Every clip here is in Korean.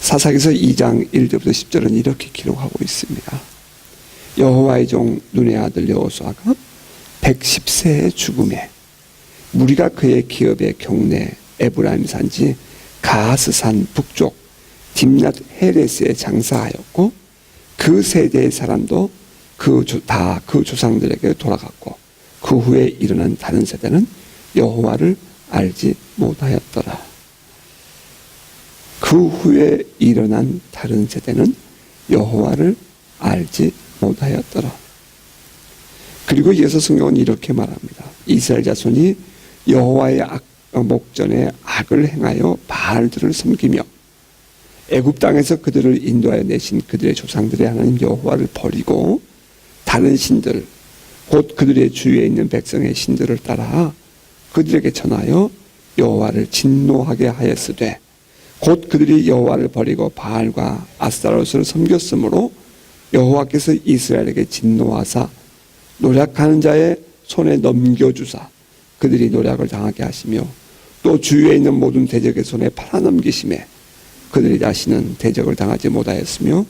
사사기서 2장 1절부터 10절은 이렇게 기록하고 있습니다. 여호와의 종 눈의 아들 여호수아가 110세의 죽음에 무리가 그의 기업의 경내 에브라임 산지 가하스산 북쪽 딥낫 헤레스에 장사하였고 그 세대의 사람도 다 그 조상들에게 돌아갔고 그 후에 일어난 다른 세대는 여호와를 알지 못하였더라. 그 후에 일어난 다른 세대는 여호와를 알지 못하였더라. 그리고 이어서 성경은 이렇게 말합니다. 이스라엘 자손이 여호와의 목전에 악을 행하여 바알들을 섬기며 애굽 땅에서 그들을 인도하여 내신 그들의 조상들의 하나님 여호와를 버리고 다른 신들 곧 그들의 주위에 있는 백성의 신들을 따라 그들에게 전하여 여호와를 진노하게 하였으되 곧 그들이 여호와를 버리고 바알과 아스타로스를 섬겼으므로 여호와께서 이스라엘에게 진노하사 노략하는 자의 손에 넘겨주사 그들이 노략을 당하게 하시며 또 주위에 있는 모든 대적의 손에 팔아넘기심에 그들이 다시는 대적을 당하지 못하였으며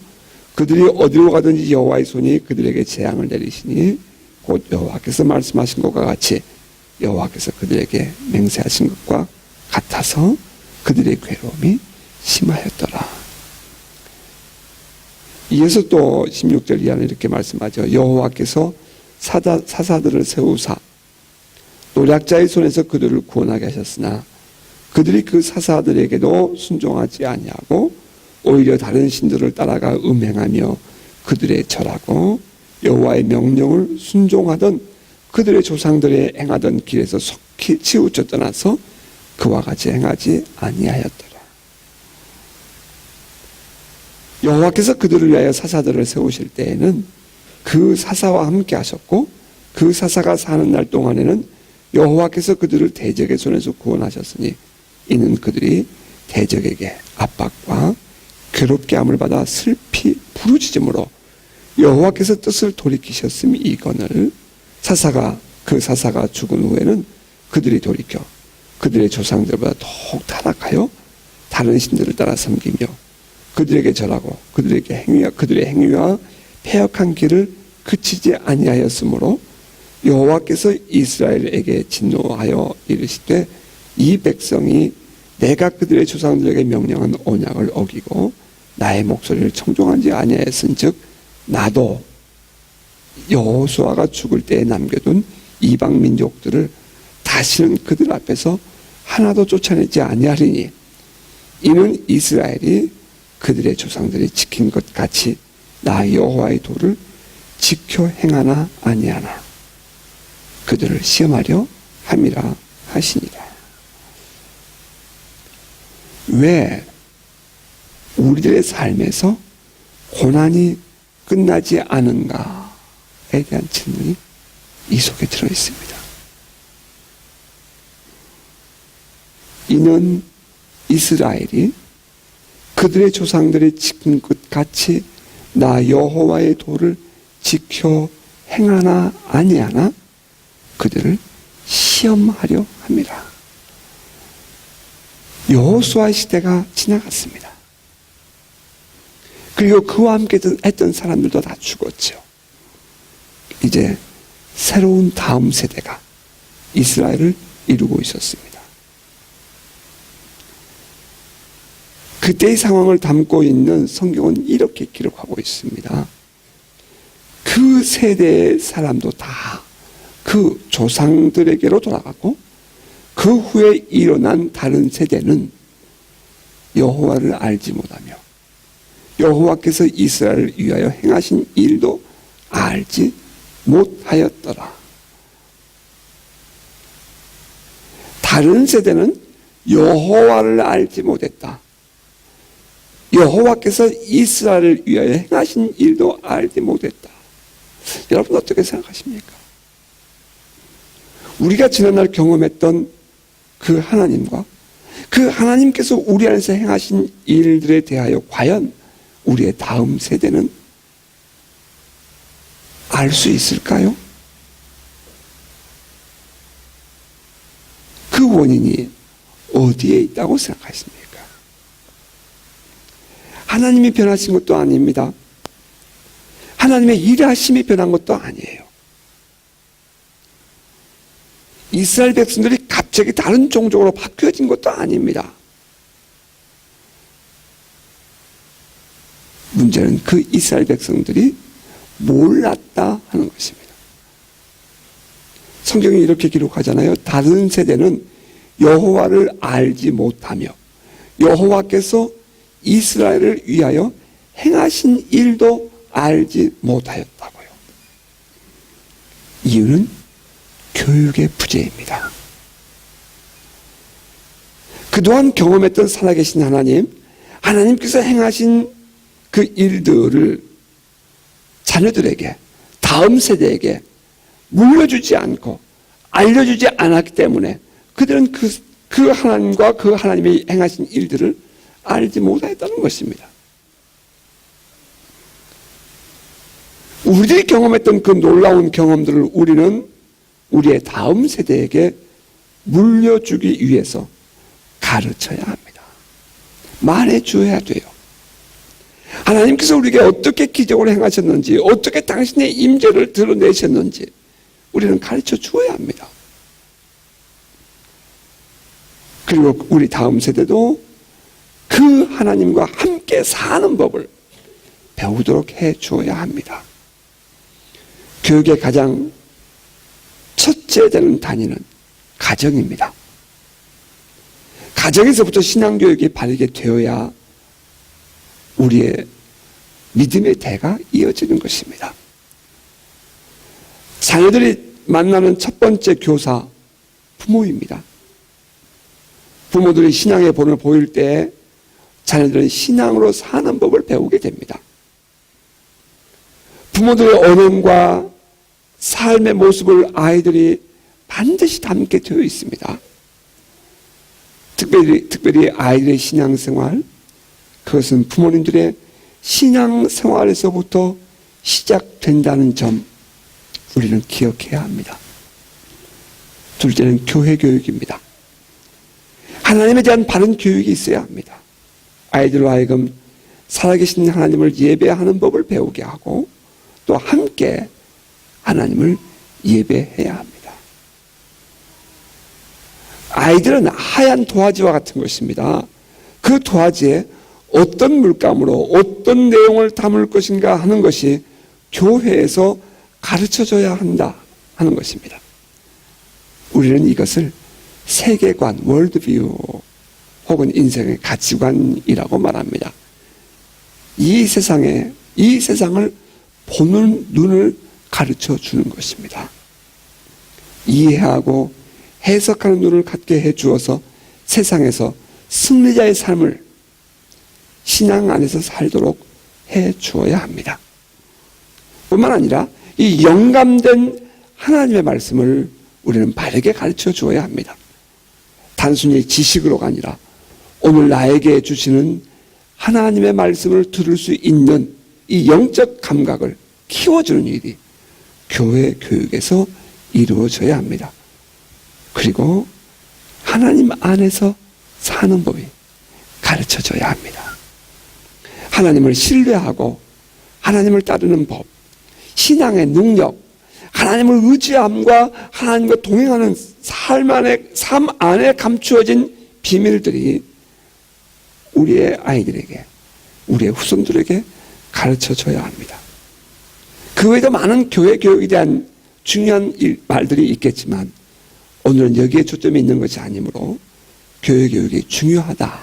그들이 어디로 가든지 여호와의 손이 그들에게 재앙을 내리시니 곧 여호와께서 말씀하신 것과 같이 여호와께서 그들에게 맹세하신 것과 같아서 그들의 괴로움이 심하였더라. 이어서 또 16절 이하는 이렇게 말씀하죠. 여호와께서 사사들을 세우사 노략자의 손에서 그들을 구원하게 하셨으나 그들이 그 사사들에게도 순종하지 아니하고 오히려 다른 신들을 따라가 음행하며 그들의 절하고 여호와의 명령을 순종하던 그들의 조상들의 행하던 길에서 속히 치우쳐 떠나서 그와 같이 행하지 아니하였더라. 여호와께서 그들을 위하여 사사들을 세우실 때에는 그 사사와 함께 하셨고 그 사사가 사는 날 동안에는 여호와께서 그들을 대적의 손에서 구원하셨으니 이는 그들이 대적에게 압박과 괴롭게 함을 받아 슬피 부르짖음으로 여호와께서 뜻을 돌이키셨음이 이거늘 그 사사가 죽은 후에는 그들이 돌이켜 그들의 조상들보다 더욱 타락하여 다른 신들을 따라 섬기며 그들에게 절하고 그들의 행위와 패역한 길을 그치지 아니하였으므로 여호와께서 이스라엘에게 진노하여 이르시되 이 백성이 내가 그들의 조상들에게 명령한 언약을 어기고 나의 목소리를 청종하지 아니하였은즉 나도 여호수아가 죽을 때에 남겨둔 이방 민족들을 다시는 그들 앞에서 하나도 쫓아내지 아니하리니 이는 이스라엘이 그들의 조상들이 지킨 것 같이 나 여호와의 도를 지켜 행하나 아니하나 그들을 시험하려 함이라 하시니라. 왜 우리들의 삶에서 고난이 끝나지 않은가에 대한 질문이 이 속에 들어 있습니다. 이는 이스라엘이 그들의 조상들이 지킨 것 같이 나 여호와의 도를 지켜 행하나 아니하나 그들을 시험하려 함이라. 여호수아 시대가 지나갔습니다. 그리고 그와 함께 했던 사람들도 다 죽었죠. 이제 새로운 다음 세대가 이스라엘을 이루고 있었습니다. 그때의 상황을 담고 있는 성경은 이렇게 기록하고 있습니다. 그 세대의 사람도 다 그 조상들에게로 돌아가고 그 후에 일어난 다른 세대는 여호와를 알지 못하며 여호와께서 이스라엘을 위하여 행하신 일도 알지 못하였더라. 다른 세대는 여호와를 알지 못했다. 여호와께서 이스라엘을 위하여 행하신 일도 알지 못했다. 여러분 어떻게 생각하십니까? 우리가 지난날 경험했던 그 하나님과 그 하나님께서 우리 안에서 행하신 일들에 대하여 과연 우리의 다음 세대는 알 수 있을까요? 그 원인이 어디에 있다고 생각하십니까? 하나님이 변하신 것도 아닙니다. 하나님의 일하심이 변한 것도 아니에요. 이스라엘 백성들이 갑자기 다른 종족으로 바뀌어진 것도 아닙니다. 문제는 그 이스라엘 백성들이 몰랐다 하는 것입니다. 성경이 이렇게 기록하잖아요. 다른 세대는 여호와를 알지 못하며 여호와께서 이스라엘을 위하여 행하신 일도 알지 못하였다고요. 이유는 교육의 부재입니다. 그동안 경험했던 살아계신 하나님께서 행하신 그 일들을 자녀들에게, 다음 세대에게 물려주지 않고 알려주지 않았기 때문에 그들은 그 하나님과 그 하나님이 행하신 일들을 알지 못했다는 것입니다. 우리들이 경험했던 그 놀라운 경험들을 우리는 우리의 다음 세대에게 물려주기 위해서 가르쳐야 합니다. 말해줘야 돼요. 하나님께서 우리에게 어떻게 기적을 행하셨는지, 어떻게 당신의 임재를 드러내셨는지 우리는 가르쳐 주어야 합니다. 그리고 우리 다음 세대도 그 하나님과 함께 사는 법을 배우도록 해 주어야 합니다. 교육의 가장 첫째 되는 단위는 가정입니다. 가정에서부터 신앙교육이 바르게 되어야 우리의 믿음의 대가 이어지는 것입니다. 자녀들이 만나는 첫 번째 교사, 부모입니다. 부모들이 신앙의 본을 보일 때 자녀들은 신앙으로 사는 법을 배우게 됩니다. 부모들의 언행과 삶의 모습을 아이들이 반드시 담게 되어 있습니다. 특별히 아이들의 신앙생활, 그것은 부모님들의 신앙생활에서부터 시작된다는 점 우리는 기억해야 합니다. 둘째는 교회 교육입니다. 하나님에 대한 바른 교육이 있어야 합니다. 아이들로 하여금 살아계신 하나님을 예배하는 법을 배우게 하고 또 함께 하나님을 예배해야 합니다. 아이들은 하얀 도화지와 같은 것입니다. 그 도화지에 어떤 물감으로 어떤 내용을 담을 것인가 하는 것이 교회에서 가르쳐줘야 한다 하는 것입니다. 우리는 이것을 세계관, 월드뷰 혹은 인생의 가치관이라고 말합니다. 이 세상을 보는 눈을 가르쳐 주는 것입니다. 이해하고 해석하는 눈을 갖게 해 주어서 세상에서 승리자의 삶을 신앙 안에서 살도록 해 주어야 합니다. 뿐만 아니라 이 영감된 하나님의 말씀을 우리는 바르게 가르쳐 주어야 합니다. 단순히 지식으로가 아니라 오늘 나에게 주시는 하나님의 말씀을 들을 수 있는 이 영적 감각을 키워주는 일이 교회 교육에서 이루어져야 합니다. 그리고 하나님 안에서 사는 법이 가르쳐져야 합니다. 하나님을 신뢰하고 하나님을 따르는 법, 신앙의 능력, 하나님을 의지함과 하나님과 동행하는 삶 안에 감추어진 비밀들이 우리의 아이들에게, 우리의 후손들에게 가르쳐줘야 합니다. 그 외에도 많은 교회 교육에 대한 중요한 말들이 있겠지만 오늘은 여기에 초점이 있는 것이 아니므로 교회 교육이 중요하다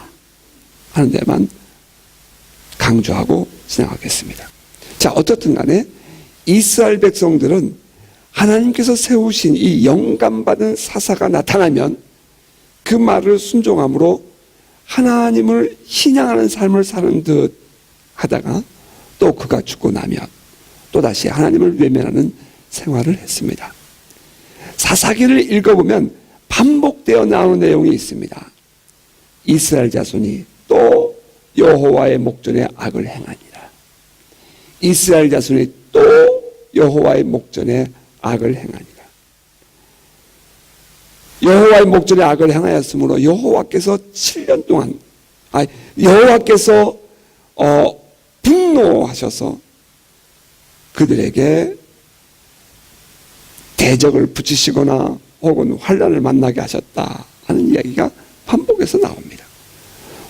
하는 데만 강조하고 지나가겠습니다. 자, 어떻든 간에 이스라엘 백성들은 하나님께서 세우신 이 영감받은 사사가 나타나면 그 말을 순종함으로 하나님을 신앙하는 삶을 사는 듯 하다가 또 그가 죽고 나면 또다시 하나님을 외면하는 생활을 했습니다. 사사기를 읽어보면 반복되어 나오는 내용이 있습니다. 이스라엘 자손이 또 여호와의 목전에 악을 행하니라. 이스라엘 자손이 또 여호와의 목전에 악을 행하니라. 여호와의 목전에 악을 행하였으므로 여호와께서 7년 동안 여호와께서 분노하셔서 그들에게 대적을 붙이시거나 혹은 환난을 만나게 하셨다 하는 이야기가 반복해서 나옵니다.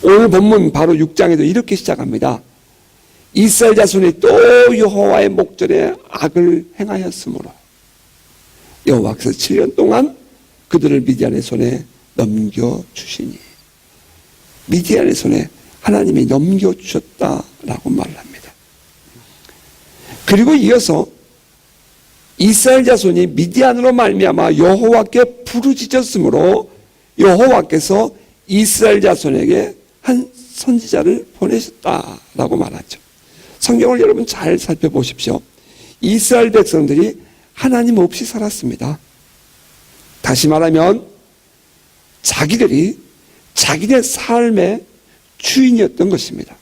오늘 본문 바로 6장에도 이렇게 시작합니다. 이스라엘 자손이 또 여호와의 목전에 악을 행하였으므로 여호와께서 7년 동안 그들을 미디안의 손에 넘겨주시니, 미디안의 손에 하나님이 넘겨주셨다라고 말을 합니다. 그리고 이어서 이스라엘 자손이 미디안으로 말미암아 여호와께 부르짖었으므로 여호와께서 이스라엘 자손에게 한 선지자를 보내셨다라고 말하죠. 성경을 여러분 잘 살펴보십시오. 이스라엘 백성들이 하나님 없이 살았습니다. 다시 말하면 자기들이 자기의 삶의 주인이었던 것입니다.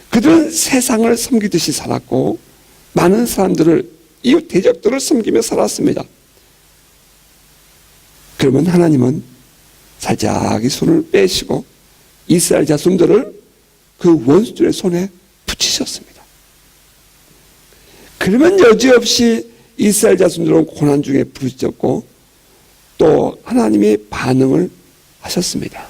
그들은 세상을 섬기듯이 살았고 많은 사람들을, 이웃 대적들을 섬기며 살았습니다. 그러면 하나님은 살짝 손을 빼시고 이스라엘 자손들을 그 원수들의 손에 붙이셨습니다. 그러면 여지없이 이스라엘 자손들은 고난 중에 부르짖었고 또 하나님이 반응을 하셨습니다.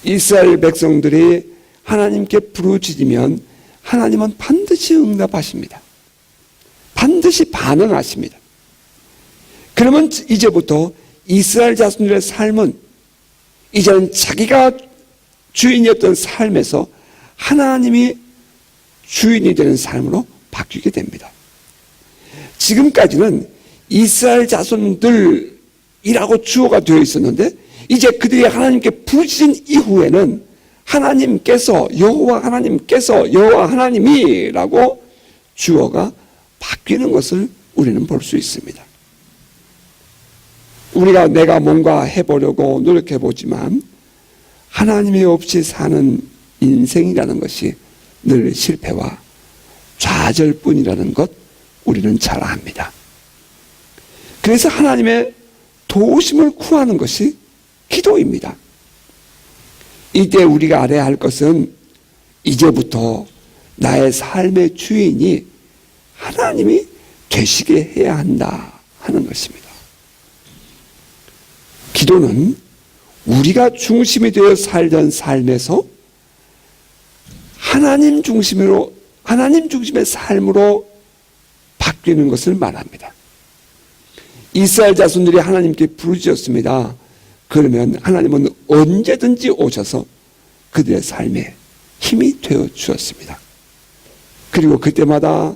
이스라엘 백성들이 하나님께 부르짖으면 하나님은 반드시 응답하십니다. 반드시 반응하십니다. 그러면 이제부터 이스라엘 자손들의 삶은 이제는 자기가 주인이었던 삶에서 하나님이 주인이 되는 삶으로 바뀌게 됩니다. 지금까지는 이스라엘 자손들이라고 주어가 되어 있었는데 이제 그들이 하나님께 부르짖은 이후에는 하나님께서, 여호와 하나님이라고 주어가 바뀌는 것을 우리는 볼 수 있습니다. 우리가 내가 뭔가 해보려고 노력해보지만 하나님이 없이 사는 인생이라는 것이 늘 실패와 좌절뿐이라는 것 우리는 잘 압니다. 그래서 하나님의 도우심을 구하는 것이 기도입니다. 이때 우리가 알아야 할 것은 이제부터 나의 삶의 주인이 하나님이 되시게 해야 한다 하는 것입니다. 기도는 우리가 중심이 되어 살던 삶에서 하나님 중심의 삶으로 바뀌는 것을 말합니다. 이스라엘 자손들이 하나님께 부르짖었습니다. 그러면 하나님은 언제든지 오셔서 그들의 삶에 힘이 되어 주었습니다. 그리고 그때마다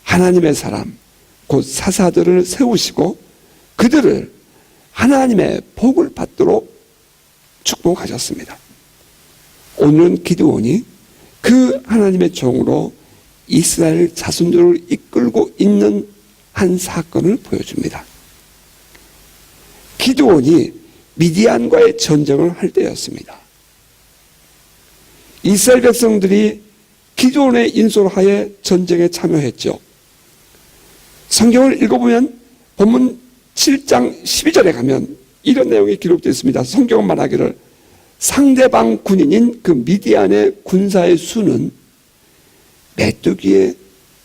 하나님의 사람, 곧 사사들을 세우시고 그들을 하나님의 복을 받도록 축복하셨습니다. 오늘은 기드온이 그 하나님의 종으로 이스라엘 자손들을 이끌고 있는 한 사건을 보여줍니다. 기드온이 미디안과의 전쟁을 할 때였습니다. 이스라엘 백성들이 기드온의 인솔하에 전쟁에 참여했죠. 성경을 읽어보면 본문 7장 12절에 가면 이런 내용이 기록되어 있습니다. 성경은 말하기를 상대방 군인인 그 미디안의 군사의 수는 메뚜기의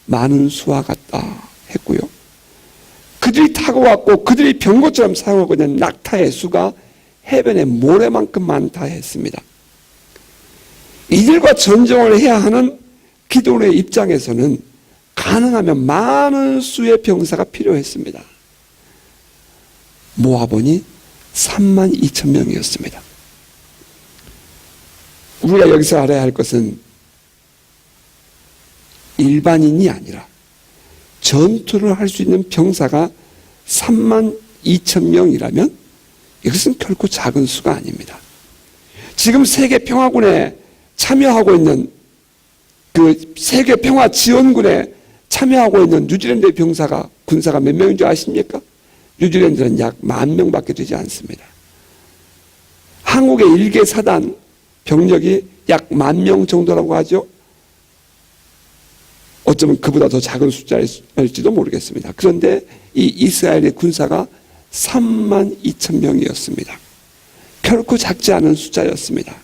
많은 수와 같다 했고요. 그들이 타고 왔고 그들이 병거처럼 사용하고 있는 낙타의 수가 해변의 모래만큼 많다 했습니다. 이들과 전쟁을 해야 하는 기드온의 입장에서는 가능하면 많은 수의 병사가 필요했습니다. 모아보니 32,000명이었습니다. 우리가 여기서 알아야 할 것은 일반인이 아니라 전투를 할 수 있는 병사가 32,000명이라면 이것은 결코 작은 수가 아닙니다. 지금 세계평화군에 참여하고 있는 그 세계평화지원군에 참여하고 있는 뉴질랜드의 군사가 몇 명인 줄 아십니까? 뉴질랜드는 약 10,000명밖에 되지 않습니다. 한국의 1개 사단 병력이 약 10,000명 정도라고 하죠. 어쩌면 그보다 더 작은 숫자일지도 모르겠습니다. 그런데 이 이스라엘의 군사가 32,000명이었습니다. 결코 작지 않은 숫자였습니다.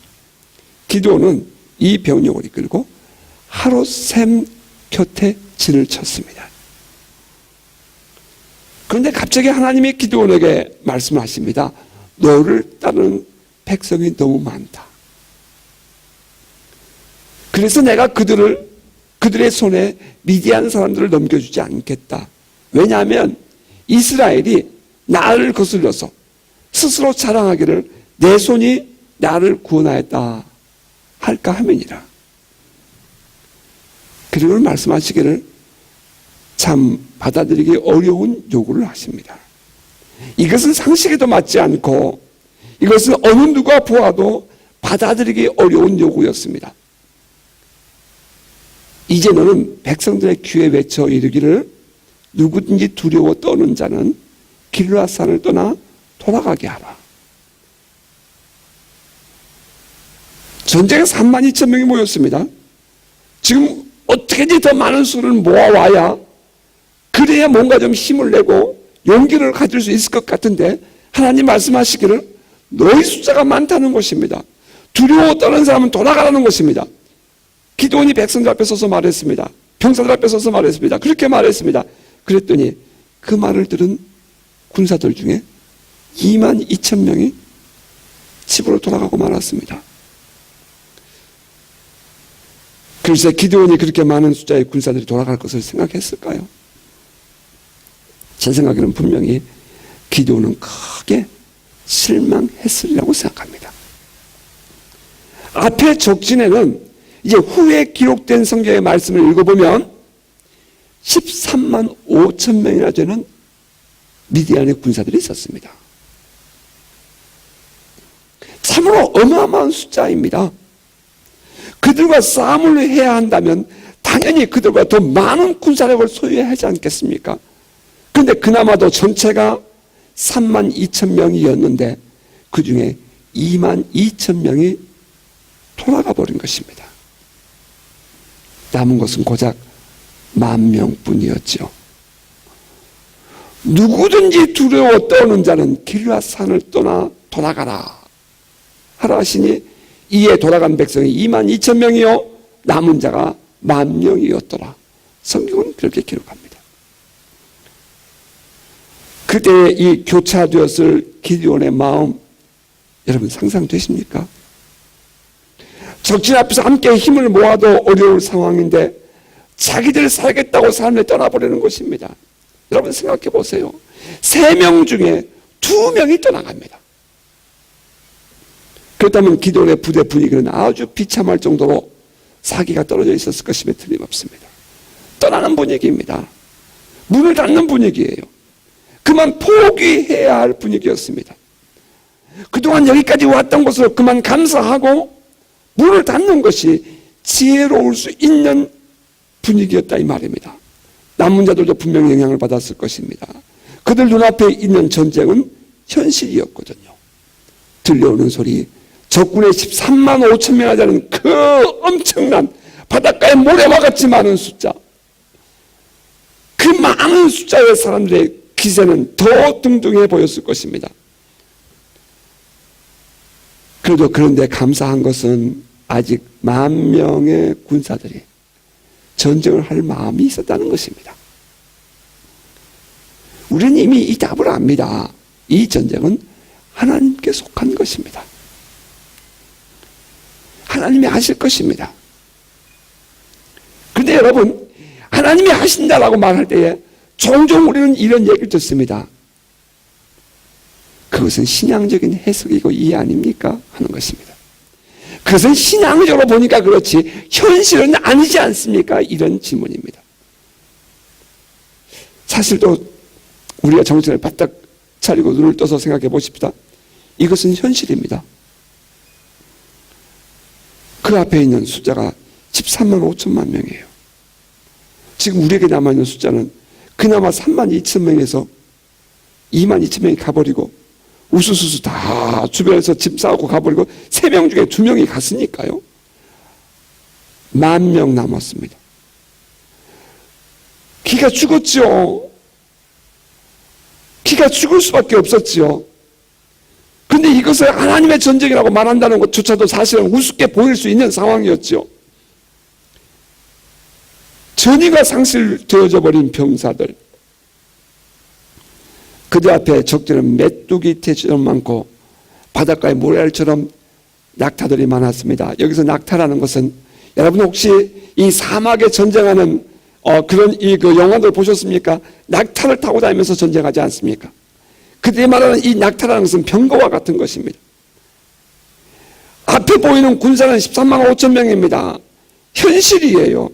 기드온은 이 병력을 이끌고 하루 샘 곁에 진을 쳤습니다. 그런데 갑자기 하나님이 기드온에게 말씀하십니다. 너를 따르는 백성이 너무 많다. 그래서 내가 그들의 손에 미디안 사람들을 넘겨주지 않겠다. 왜냐하면 이스라엘이 나를 거슬려서 스스로 자랑하기를 내 손이 나를 구원하였다 할까 하면이라. 그리고 말씀하시기를 참 받아들이기 어려운 요구를 하십니다. 이것은 상식에도 맞지 않고 이것은 어느 누가 보아도 받아들이기 어려운 요구였습니다. 이제 너는 백성들의 귀에 외쳐 이르기를 누구든지 두려워 떠는 자는 길르앗산을 떠나 돌아가게 하라. 전쟁에 32,000명이 모였습니다. 지금 어떻게든지 더 많은 수를 모아와야 그래야 뭔가 좀 힘을 내고 용기를 가질 수 있을 것 같은데 하나님 말씀하시기를 너희 숫자가 많다는 것입니다. 두려워 떠는 사람은 돌아가라는 것입니다. 기드온이 백성들 앞에 서서 말했습니다. 병사들 앞에 서서 말했습니다. 그렇게 말했습니다. 그랬더니 그 말을 들은 군사들 중에 22,000명이 집으로 돌아가고 말았습니다. 글쎄 기드온이 그렇게 많은 숫자의 군사들이 돌아갈 것을 생각했을까요? 제 생각에는 분명히 기드온은 크게 실망했으리라고 생각합니다. 앞에 적진에는 이제 후에 기록된 성경의 말씀을 읽어보면 13만 5천 명이나 되는 미디안의 군사들이 있었습니다. 참으로 어마어마한 숫자입니다. 그들과 싸움을 해야 한다면 당연히 그들과 더 많은 군사력을 소유해야 하지 않겠습니까? 그런데 그나마도 전체가 3만 2천 명이었는데 그 중에 2만 2천 명이 돌아가 버린 것입니다. 남은 것은 고작 10,000명뿐이었죠. 누구든지 두려워 떠오는 자는 길르앗산을 떠나 돌아가라 하라 하시니 이에 돌아간 백성이 2만 2천 명이요 남은 자가 10,000명이었더라. 성경은 그렇게 기록합니다. 그때 이 교차되었을 기드온의 마음 여러분 상상되십니까? 적진 앞에서 함께 힘을 모아도 어려울 상황인데 자기들 살겠다고 사람을 떠나버리는 것입니다. 여러분 생각해 보세요. 3명 중에 2명이 떠나갑니다. 그렇다면 기드온의 부대 분위기는 아주 비참할 정도로 사기가 떨어져 있었을 것임에 틀림없습니다. 떠나는 분위기입니다. 문을 닫는 분위기예요. 그만 포기해야 할 분위기였습니다. 그동안 여기까지 왔던 것으로 그만 감사하고 문을 닫는 것이 지혜로울 수 있는 분위기였다 이 말입니다. 남은 자들도 분명히 영향을 받았을 것입니다. 그들 눈앞에 있는 전쟁은 현실이었거든요. 들려오는 소리 적군의 13만 5천 명이나 되는 그 엄청난 바닷가의 모래와 같이 많은 숫자, 그 많은 숫자의 사람들의 기세는 더 등등해 보였을 것입니다. 그런데 감사한 것은 아직 10,000명의 군사들이 전쟁을 할 마음이 있었다는 것입니다. 우리는 이미 이 답을 압니다. 이 전쟁은 하나님께 속한 것입니다. 하나님이 하실 것입니다. 그런데 여러분 하나님이 하신다라고 말할 때에 종종 우리는 이런 얘기를 듣습니다. 그것은 신앙적인 해석이고 이해 아닙니까? 하는 것입니다. 그것은 신앙적으로 보니까 그렇지 현실은 아니지 않습니까? 이런 질문입니다. 사실 또 우리가 정신을 바짝 차리고 눈을 떠서 생각해 보십시다. 이것은 현실입니다. 그 앞에 있는 숫자가 13만 5천만 명이에요. 지금 우리에게 남아있는 숫자는 그나마 3만 2천 명에서 2만 2천 명이 가버리고 우수수수 다 주변에서 집 싸우고 가버리고 3명 중에 2명이 갔으니까요. 10,000명 남았습니다. 기가 죽었죠. 기가 죽을 수밖에 없었지요. 근데 이것을 하나님의 전쟁이라고 말한다는 것조차도 사실은 우습게 보일 수 있는 상황이었죠. 전의가 상실되어져 버린 병사들, 그들 앞에 적들은 메뚜기 떼처럼 많고 바닷가의 모래알처럼 낙타들이 많았습니다. 여기서 낙타라는 것은 여러분 혹시 이 사막에 전쟁하는 그런 그 영화들 보셨습니까? 낙타를 타고 다니면서 전쟁하지 않습니까? 그들이 말하는 이 낙타라는 것은 병거와 같은 것입니다. 앞에 보이는 군사는 13만 5천 명입니다. 현실이에요.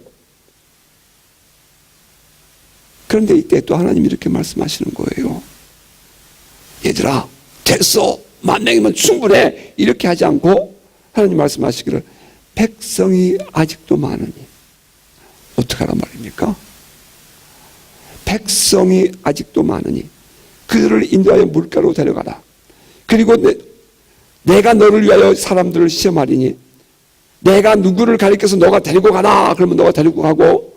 그런데 이때 또 하나님이 이렇게 말씀하시는 거예요. 얘들아, 됐어. 10,000명이면 충분해. 이렇게 하지 않고 하나님 말씀하시기를 백성이 아직도 많으니. 어떡하란 말입니까? 백성이 아직도 많으니 그들을 인도하여 물가로 데려가라. 그리고 내가 너를 위하여 사람들을 시험하리니 내가 누구를 가리켜서 너가 데리고 가라. 그러면 너가 데리고 가고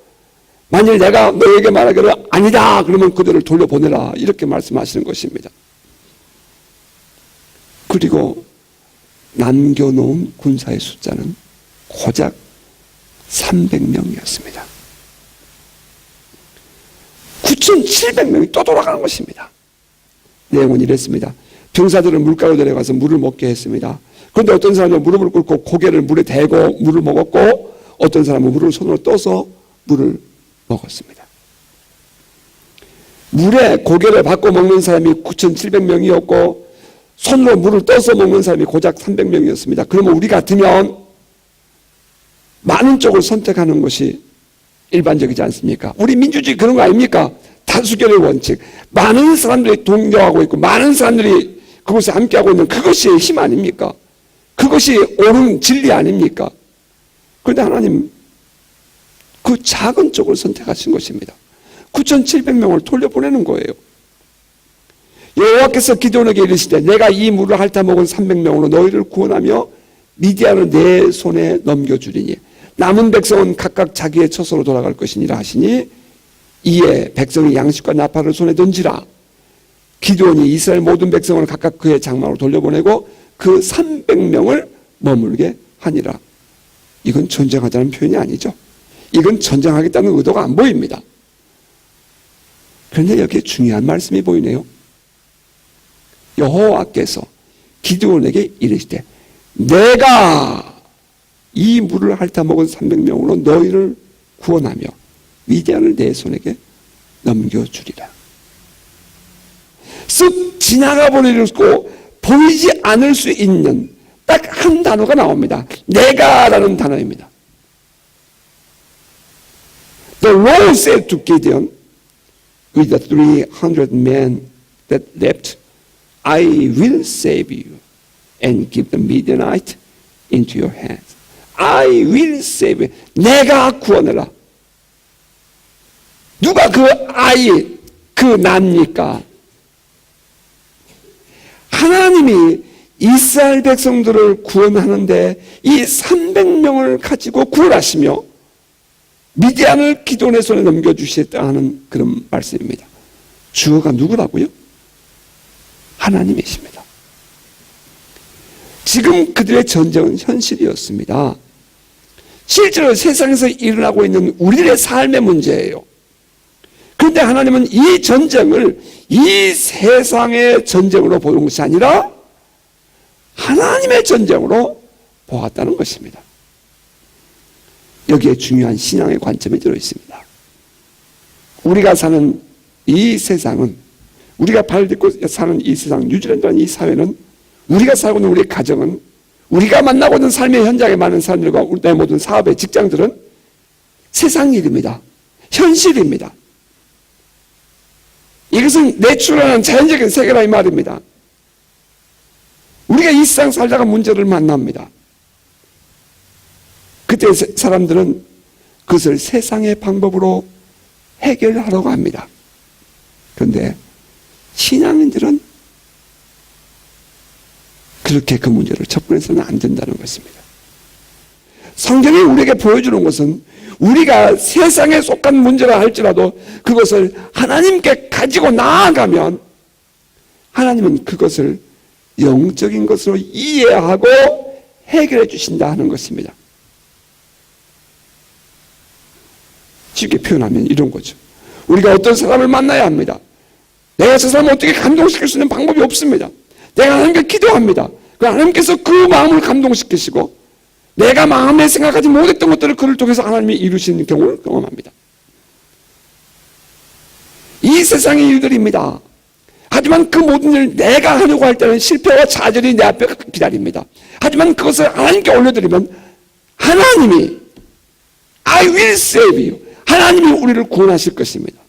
만일 내가 너에게 말하기를 아니다. 그러면 그들을 돌려보내라. 이렇게 말씀하시는 것입니다. 그리고 남겨놓은 군사의 숫자는 고작 300명이었습니다. 9,700명이 또 돌아가는 것입니다. 내용은 이랬습니다. 병사들은 물가로 내려가서 물을 먹게 했습니다. 그런데 어떤 사람은 무릎을 꿇고 고개를 물에 대고 물을 먹었고 어떤 사람은 물을 손으로 떠서 물을 먹었습니다. 물에 고개를 받고 먹는 사람이 9,700명이었고 손으로 물을 떠서 먹는 사람이 고작 300명이었습니다. 그러면 우리 같으면 많은 쪽을 선택하는 것이 일반적이지 않습니까? 우리 민주주의 그런 거 아닙니까? 다수결의 원칙. 많은 사람들이 동조하고 있고 많은 사람들이 그것에 함께하고 있는 그것이 힘 아닙니까? 그것이 옳은 진리 아닙니까? 그런데 하나님 그 작은 쪽을 선택하신 것입니다. 9,700명을 돌려보내는 거예요. 여호와께서 기드온에게 이르시되 내가 이 물을 핥아먹은 300명으로 너희를 구원하며 미디안을 내 손에 넘겨주리니 남은 백성은 각각 자기의 처소로 돌아갈 것이니라 하시니 이에 백성이 양식과 나팔을 손에 던지라. 기드온이 이스라엘 모든 백성을 각각 그의 장막으로 돌려보내고 그 300명을 머물게 하니라. 이건 전쟁하자는 표현이 아니죠. 이건 전쟁하겠다는 의도가 안 보입니다. 그런데 여기에 중요한 말씀이 보이네요. 여호와께서 기드온에게 이르시되 내가 이 물을 핥아먹은 300명으로 너희를 구원하며 미디안을 내 손에게 넘겨주리라. 쓱 지나가 버리고 보이지 않을 수 있는 딱 한 단어가 나옵니다. 내가라는 단어입니다. The Lord said to Gideon, with the 300 men that left, I will save you and give the Midianite into your hands. I will save you. 내가 구원해라. 누가 그 I, 그 납니까? 하나님이 이스라엘 백성들을 구원하는데 이 300명을 가지고 구원하시며 미디안을 기드온의 손에 넘겨주시겠다 하는 그런 말씀입니다. 주어가 누구라고요? 하나님이십니다. 지금 그들의 전쟁은 현실이었습니다. 실제로 세상에서 일어나고 있는 우리들의 삶의 문제예요. 그런데 하나님은 이 전쟁을 이 세상의 전쟁으로 보는 것이 아니라 하나님의 전쟁으로 보았다는 것입니다. 여기에 중요한 신앙의 관점이 들어있습니다. 우리가 사는 이 세상은, 우리가 발 딛고 사는 이 세상, 뉴질랜드라는 이 사회는, 우리가 살고 있는 우리 가정은, 우리가 만나고 있는 삶의 현장에 많은 사람들과 내 모든 사업의 직장들은 세상 일입니다. 현실입니다. 이것은 내추럴한 자연적인 세계라 이 말입니다. 우리가 이 세상 살다가 문제를 만납니다. 그때 사람들은 그것을 세상의 방법으로 해결하려고 합니다. 그런데 신앙인들은 그렇게 그 문제를 접근해서는 안 된다는 것입니다. 성경이 우리에게 보여주는 것은 우리가 세상에 속한 문제라 할지라도 그것을 하나님께 가지고 나아가면 하나님은 그것을 영적인 것으로 이해하고 해결해 주신다 하는 것입니다. 쉽게 표현하면 이런 거죠. 우리가 어떤 사람을 만나야 합니다. 내가 저 사람을 어떻게 감동시킬 수 있는 방법이 없습니다. 내가 하나님께 기도합니다. 하나님께서 그 마음을 감동시키시고 내가 마음에 생각하지 못했던 것들을 그를 통해서 하나님이 이루시는 경우를 경험합니다. 이 세상의 일들입니다. 하지만 그 모든 일을 내가 하려고 할 때는 실패와 좌절이 내 앞에 기다립니다. 하지만 그것을 하나님께 올려드리면 하나님이 I will save you. 하나님이 우리를 구원하실 것입니다.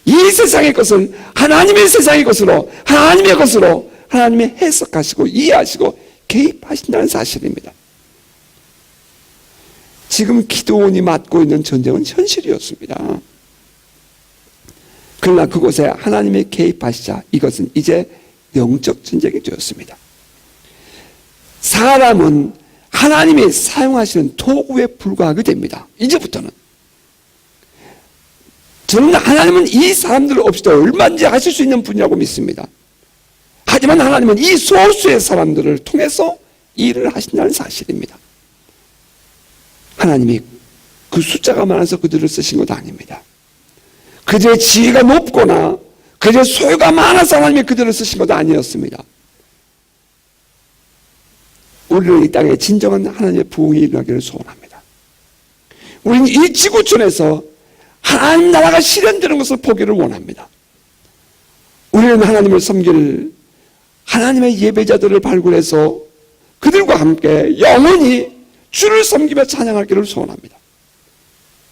이 세상의 것은 하나님의 세상의 것으로 하나님의 것으로 하나님이 해석하시고 이해하시고 개입하신다는 사실입니다. 지금 기도원이 맡고 있는 전쟁은 현실이었습니다. 그러나 그곳에 하나님이 개입하시자 이것은 이제 영적 전쟁이 되었습니다. 사람은 하나님이 사용하시는 도구에 불과하게 됩니다. 이제부터는. 저는 하나님은 이 사람들 없이도 얼마든지 하실 수 있는 분이라고 믿습니다. 하지만 하나님은 이 소수의 사람들을 통해서 일을 하신다는 사실입니다. 하나님이 그 숫자가 많아서 그들을 쓰신 것도 아닙니다. 그들의 지위가 높거나 그들의 소유가 많아서 하나님이 그들을 쓰신 것도 아니었습니다. 우리는 이 땅에 진정한 하나님의 부흥이 일어나기를 소원합니다. 우리는 이 지구촌에서 하나님 나라가 실현되는 것을 보기를 원합니다. 우리는 하나님을 섬길 하나님의 예배자들을 발굴해서 그들과 함께 영원히 주를 섬기며 찬양하기를 소원합니다.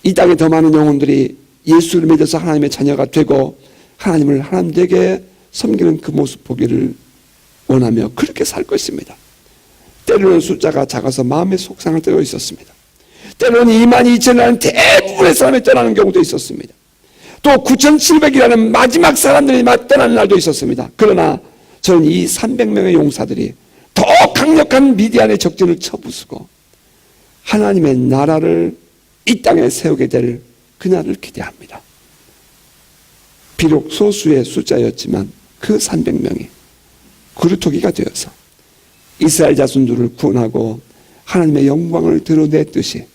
이 땅에 더 많은 영혼들이 예수를 믿어서 하나님의 자녀가 되고 하나님을 하나님에게 섬기는 그 모습 보기를 원하며 그렇게 살 것입니다. 때로는 숫자가 작아서 마음에 속상할 때가 있었습니다. 때로는 22,000이라는 대부분의 사람이 떠나는 경우도 있었습니다. 또 9,700이라는 마지막 사람들이 떠나는 날도 있었습니다. 그러나 저는 이 300명의 용사들이 더 강력한 미디안의 적진을 쳐부수고 하나님의 나라를 이 땅에 세우게 될 그날을 기대합니다. 비록 소수의 숫자였지만 그 300명이 그루터기가 되어서 이스라엘 자손들을 구원하고 하나님의 영광을 드러냈듯이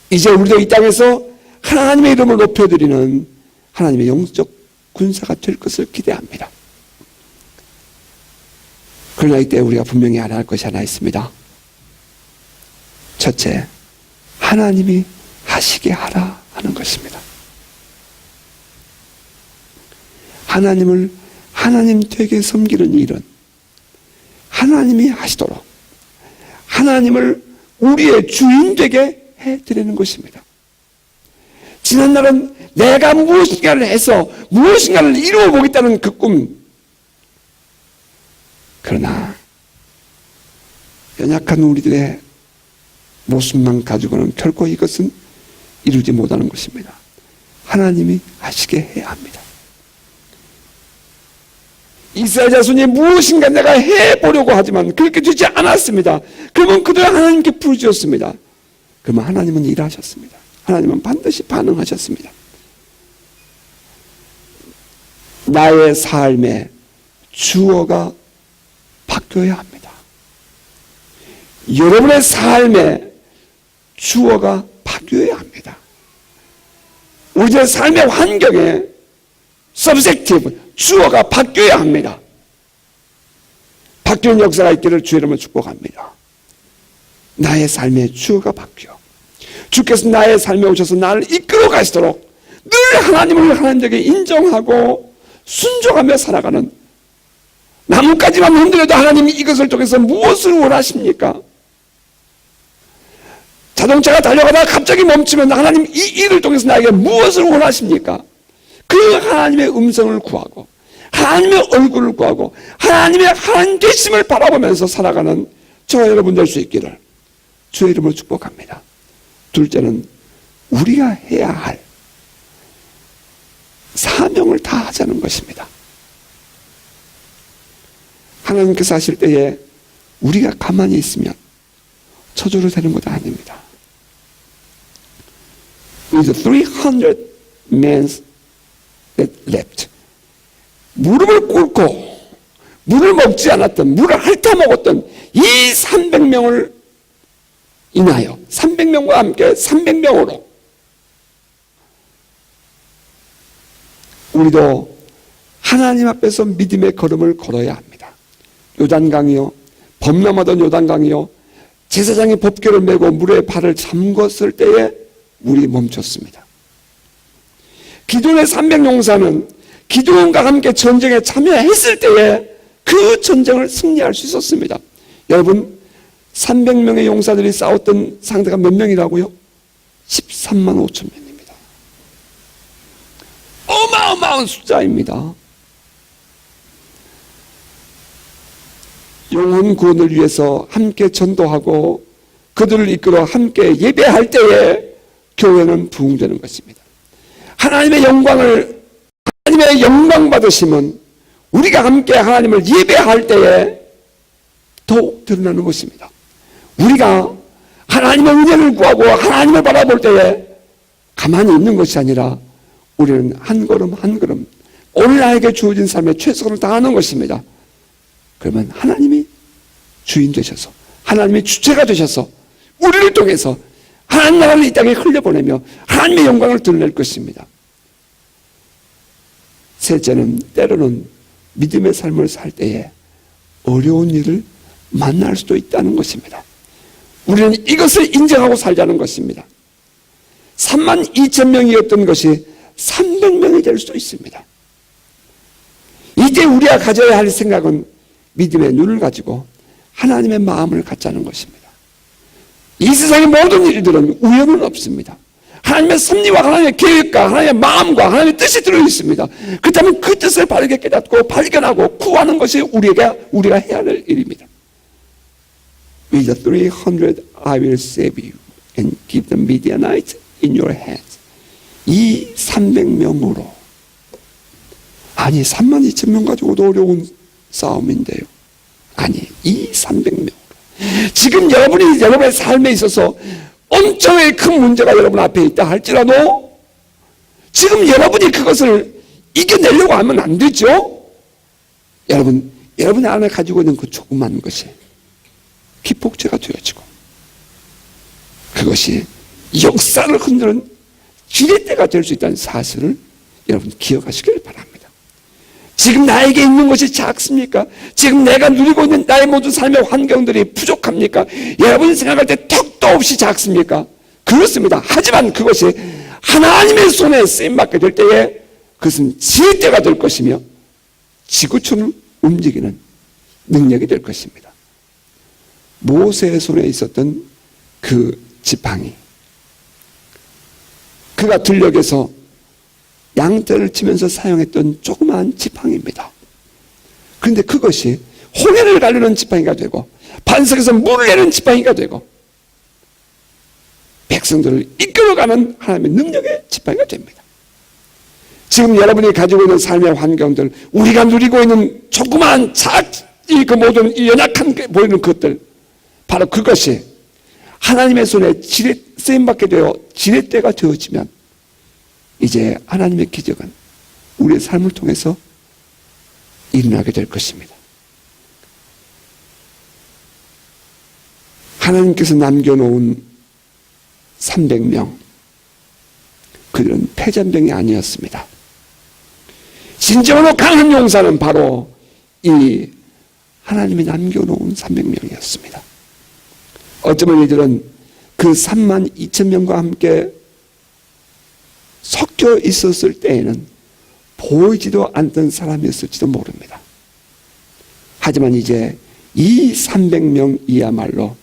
이제 우리도 이 땅에서 하나님의 이름을 높여드리는 하나님의 영적 군사가 될 것을 기대합니다. 그러나 이때 우리가 분명히 알아야 할 것이 하나 있습니다. 첫째, 하나님이 하시게 하라 하는 것입니다. 하나님을 하나님 되게 섬기는 일은 하나님이 하시도록 하나님을 우리의 주인 되게 해드리는 것입니다. 지난날은 내가 무엇인가를 해서 무엇인가를 이루어 보겠다는 그 꿈. 그러나 연약한 우리들의 모습만 가지고는 결코 이것은 이루지 못하는 것입니다. 하나님이 하시게 해야 합니다. 이스라엘 자손이 무엇인가 내가 해보려고 하지만 그렇게 되지 않았습니다. 그러면 그들 하나님께 부르짖었습니다. 그러면 하나님은 일하셨습니다. 하나님은 반드시 반응하셨습니다. 나의 삶의 주어가 바뀌어야 합니다. 여러분의 삶의 주어가 바뀌어야 합니다. 우리의 삶의 환경에 subjective, 주어가 바뀌어야 합니다. 바뀌는 역사가 있기를 주의 이름으로 축복합니다. 나의 삶의 주어가 바뀌어 주께서 나의 삶에 오셔서 나를 이끌어 가시도록 늘 하나님을 하나님에게 인정하고 순종하며 살아가는, 나뭇가지만 흔들어도 하나님이 이것을 통해서 무엇을 원하십니까? 자동차가 달려가다가 갑자기 멈추면 하나님 이 일을 통해서 나에게 무엇을 원하십니까? 그 하나님의 음성을 구하고 하나님의 얼굴을 구하고 하나님의 하나님 되심을 바라보면서 살아가는 저와 여러분 될 수 있기를 주의 이름으로 축복합니다. 둘째는 우리가 해야 할 사명을 다하자는 것입니다. 하나님께서 하실 때에 우리가 가만히 있으면 저절로 되는 것도 아닙니다. With 300 men that left, 무릎을 꿇고 물을 먹지 않았던, 물을 핥아 먹었던 이 300명을 인하여 300명과 함께 300명으로 우리도 하나님 앞에서 믿음의 걸음을 걸어야 합니다. 요단강이요, 범람하던 요단강이요, 제사장이 법궤를 메고 물에 발을 잠궜을 때에 물이 멈췄습니다. 기존의 300용사는 기존과 함께 전쟁에 참여했을 때에 그 전쟁을 승리할 수 있었습니다. 여러분, 300명의 용사들이 싸웠던 상대가 몇 명이라고요? 13만 5천 명입니다. 어마어마한 숫자입니다. 영혼 구원을 위해서 함께 전도하고 그들을 이끌어 함께 예배할 때에 교회는 부흥되는 것입니다. 하나님의 영광 받으심은 우리가 함께 하나님을 예배할 때에 더욱 드러나는 것입니다. 우리가 하나님의 은혜를 구하고 하나님을 바라볼 때에 가만히 있는 것이 아니라 우리는 한 걸음 한 걸음 오늘 나에게 주어진 삶에 최선을 다하는 것입니다. 그러면 하나님이 주인 되셔서, 하나님이 주체가 되셔서 우리를 통해서 하나님 나라를 이 땅에 흘려보내며 하나님의 영광을 드러낼 것입니다. 셋째는 때로는 믿음의 삶을 살 때에 어려운 일을 만날 수도 있다는 것입니다. 우리는 이것을 인정하고 살자는 것입니다. 3만 2천 명이었던 것이 300명이 될 수도 있습니다. 이제 우리가 가져야 할 생각은 믿음의 눈을 가지고 하나님의 마음을 갖자는 것입니다. 이 세상의 모든 일들은 우연은 없습니다. 하나님의 섭리와 하나님의 계획과 하나님의 마음과 하나님의 뜻이 들어있습니다. 그렇다면 그 뜻을 바르게 깨닫고 발견하고 구하는 것이 우리가 해야 할 일입니다. With the 300 I will save you and give the Midianites in your hands. 이 300명으로, 아니 3만 2천 명 가지고도 어려운 싸움인데요. 아니 이 300명으로 지금 여러분의 삶에 있어서 엄청나게 큰 문제가 여러분 앞에 있다 할지라도 지금 여러분이 그것을 이겨내려고 하면 안 되죠. 여러분 안에 가지고 있는 그 조그만 것이 기폭제가 되어지고 그것이 역사를 흔드는 지렛대가 될 수 있다는 사실을 여러분 기억하시길 바랍니다. 지금 나에게 있는 것이 작습니까? 지금 내가 누리고 있는 나의 모든 삶의 환경들이 부족합니까? 여러분이 생각할 때 턱도 없이 작습니까? 그렇습니다. 하지만 그것이 하나님의 손에 쓰임받게 될 때에 그것은 지렛대가 될 것이며 지구촌을 움직이는 능력이 될 것입니다. 모세의 손에 있었던 그 지팡이, 그가 들녘에서 양떼를 치면서 사용했던 조그마한 지팡이입니다. 그런데 그것이 홍해를 가르는 지팡이가 되고 반석에서 물을 내는 지팡이가 되고 백성들을 이끌어가는 하나님의 능력의 지팡이가 됩니다. 지금 여러분이 가지고 있는 삶의 환경들, 우리가 누리고 있는 조그마한 그 모든 연약한 보이는 것들, 바로 그것이 하나님의 손에 쓰임받게 되어 지렛대가 되어지면 이제 하나님의 기적은 우리의 삶을 통해서 일어나게 될 것입니다. 하나님께서 남겨놓은 300명, 그들은 패잔병이 아니었습니다. 진정으로 강한 용사는 바로 이 하나님이 남겨놓은 300명이었습니다. 어쩌면 이들은 그 3만 2천 명과 함께 섞여 있었을 때에는 보이지도 않던 사람이었을지도 모릅니다. 하지만 이제 이 300명이야말로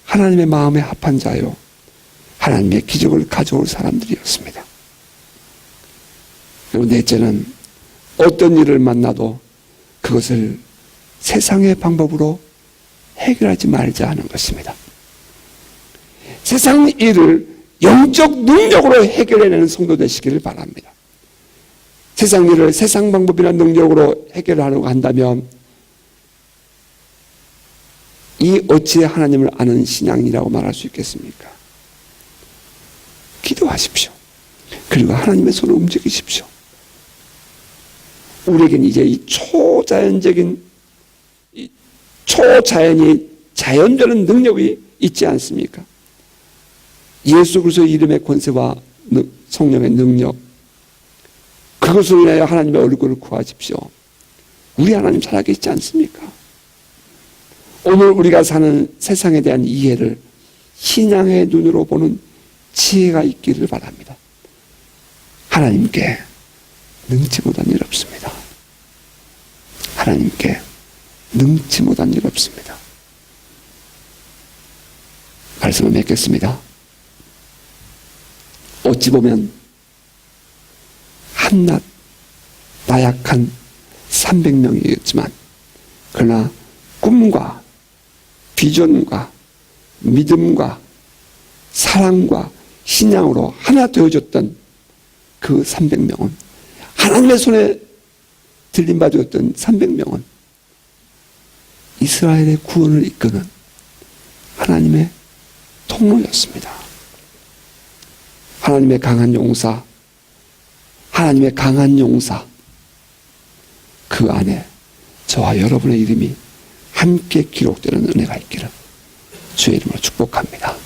하나님의 마음에 합한 자요, 하나님의 기적을 가져올 사람들이었습니다. 그리고 넷째는 어떤 일을 만나도 그것을 세상의 방법으로 해결하지 말자 하는 것입니다. 세상 일을 영적 능력으로 해결해내는 성도 되시기를 바랍니다. 세상 일을 세상 방법이나 능력으로 해결하려고 한다면 이 어찌 하나님을 아는 신앙이라고 말할 수 있겠습니까? 기도하십시오. 그리고 하나님의 손을 움직이십시오. 우리에겐 이제 이 초자연적인 초자연이 자연되는 능력이 있지 않습니까? 예수 그리스도의 이름의 권세와 성령의 능력, 그것을 위하여 하나님의 얼굴을 구하십시오. 우리 하나님 살아계시지 않습니까? 오늘 우리가 사는 세상에 대한 이해를 신앙의 눈으로 보는 지혜가 있기를 바랍니다. 하나님께 능치 못한 일 없습니다. 하나님께 능치 못한 일 없습니다. 말씀을 맺겠습니다. 어찌 보면 한낱 나약한 300명이었지만 그러나 꿈과 비전과 믿음과 사랑과 신앙으로 하나 되어졌던 그 300명은, 하나님의 손에 들림받았던 300명은 이스라엘의 구원을 이끄는 하나님의 통로였습니다. 하나님의 강한 용사, 하나님의 강한 용사, 그 안에 저와 여러분의 이름이 함께 기록되는 은혜가 있기를 주의 이름으로 축복합니다.